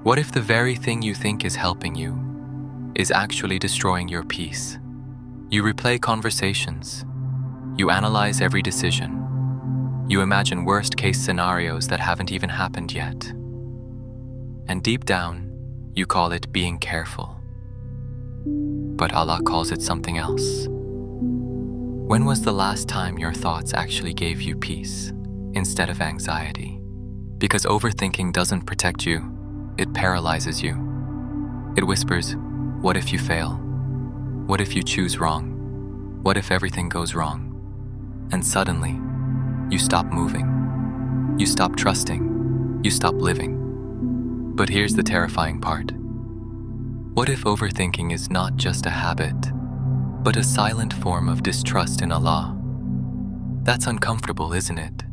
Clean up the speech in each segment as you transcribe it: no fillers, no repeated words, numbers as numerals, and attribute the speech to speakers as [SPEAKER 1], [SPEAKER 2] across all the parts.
[SPEAKER 1] What if the very thing you think is helping you is actually destroying your peace? You replay conversations. You analyze every decision. You imagine worst-case scenarios that haven't even happened yet. And deep down, you call it being careful. But Allah calls it something else. When was the last time your thoughts actually gave you peace instead of anxiety? Because overthinking doesn't protect you, it paralyzes you. It whispers, what if you fail? What if you choose wrong? What if everything goes wrong? And suddenly, you stop moving. You stop trusting. You stop living. But here's the terrifying part. What if overthinking is not just a habit, but a silent form of distrust in Allah? That's uncomfortable, isn't it?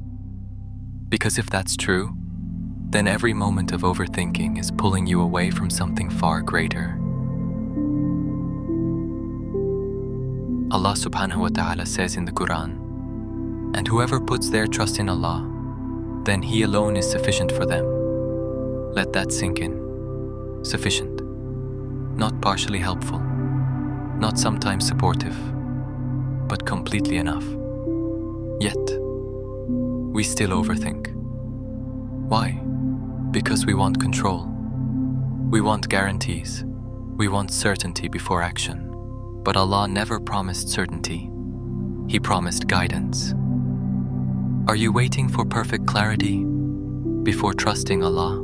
[SPEAKER 1] Because if that's true, then every moment of overthinking is pulling you away from something far greater. Allah subhanahu wa ta'ala says in the Quran, "And whoever puts their trust in Allah, then He alone is sufficient for them." Let that sink in. Sufficient. Not partially helpful. Not sometimes supportive. But completely enough. Yet, we still overthink. Why? Because we want control. We want guarantees. We want certainty before action. But Allah never promised certainty. He promised guidance. Are you waiting for perfect clarity before trusting Allah?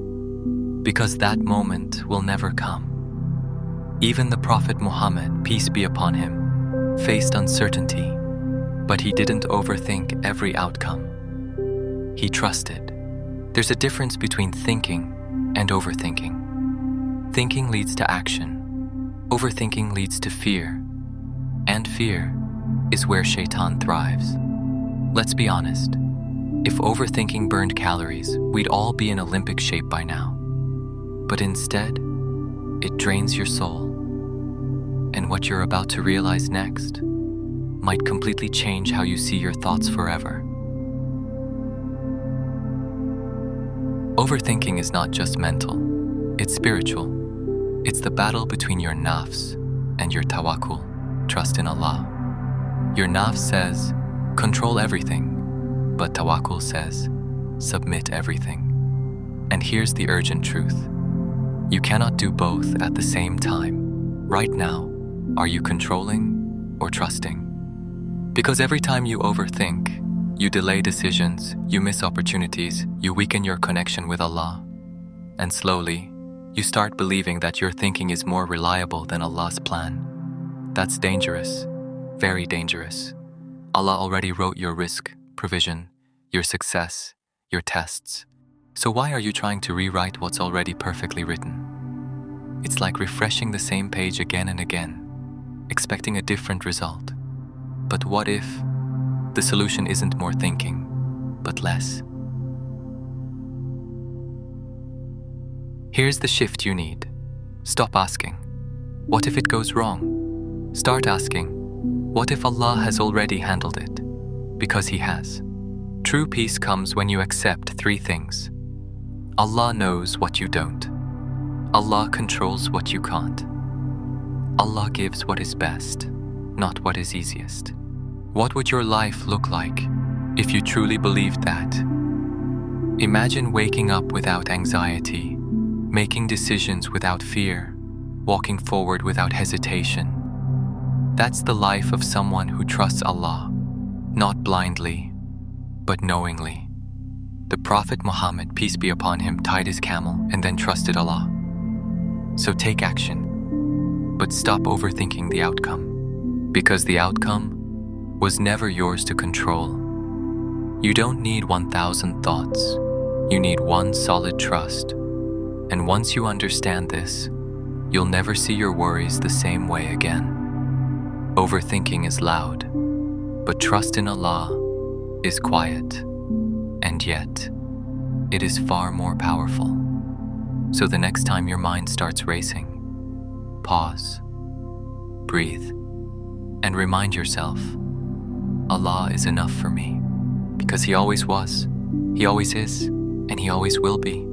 [SPEAKER 1] Because that moment will never come. Even the Prophet Muhammad, peace be upon him, faced uncertainty, but he didn't overthink every outcome. He trusted. There's a difference between thinking and overthinking. Thinking leads to action. Overthinking leads to fear. And fear is where Shaitan thrives. Let's be honest. If overthinking burned calories, we'd all be in Olympic shape by now. But instead, it drains your soul. And what you're about to realize next might completely change how you see your thoughts forever. Overthinking is not just mental, it's spiritual. It's the battle between your nafs and your tawakkul, trust in Allah. Your nafs says, control everything, but tawakkul says, submit everything. And here's the urgent truth. You cannot do both at the same time. Right now, are you controlling or trusting? Because every time you overthink, you delay decisions, you miss opportunities, you weaken your connection with Allah. And slowly, you start believing that your thinking is more reliable than Allah's plan. That's dangerous, very dangerous. Allah already wrote your risk, provision, your success, your tests. So why are you trying to rewrite what's already perfectly written? It's like refreshing the same page again and again, expecting a different result. But what if the solution isn't more thinking, but less? Here's the shift you need. Stop asking, what if it goes wrong? Start asking, what if Allah has already handled it? Because He has. True peace comes when you accept three things. Allah knows what you don't. Allah controls what you can't. Allah gives what is best, not what is easiest. What would your life look like if you truly believed that? Imagine waking up without anxiety, making decisions without fear, walking forward without hesitation. That's the life of someone who trusts Allah, not blindly, but knowingly. The Prophet Muhammad, peace be upon him, tied his camel and then trusted Allah. So take action, but stop overthinking the outcome, because the outcome was never yours to control. You don't need 1,000 thoughts. You need one solid trust. And once you understand this, you'll never see your worries the same way again. Overthinking is loud, but trust in Allah is quiet, and yet it is far more powerful. So the next time your mind starts racing, pause, breathe, and remind yourself, Allah is enough for me, because He always was, He always is, and He always will be.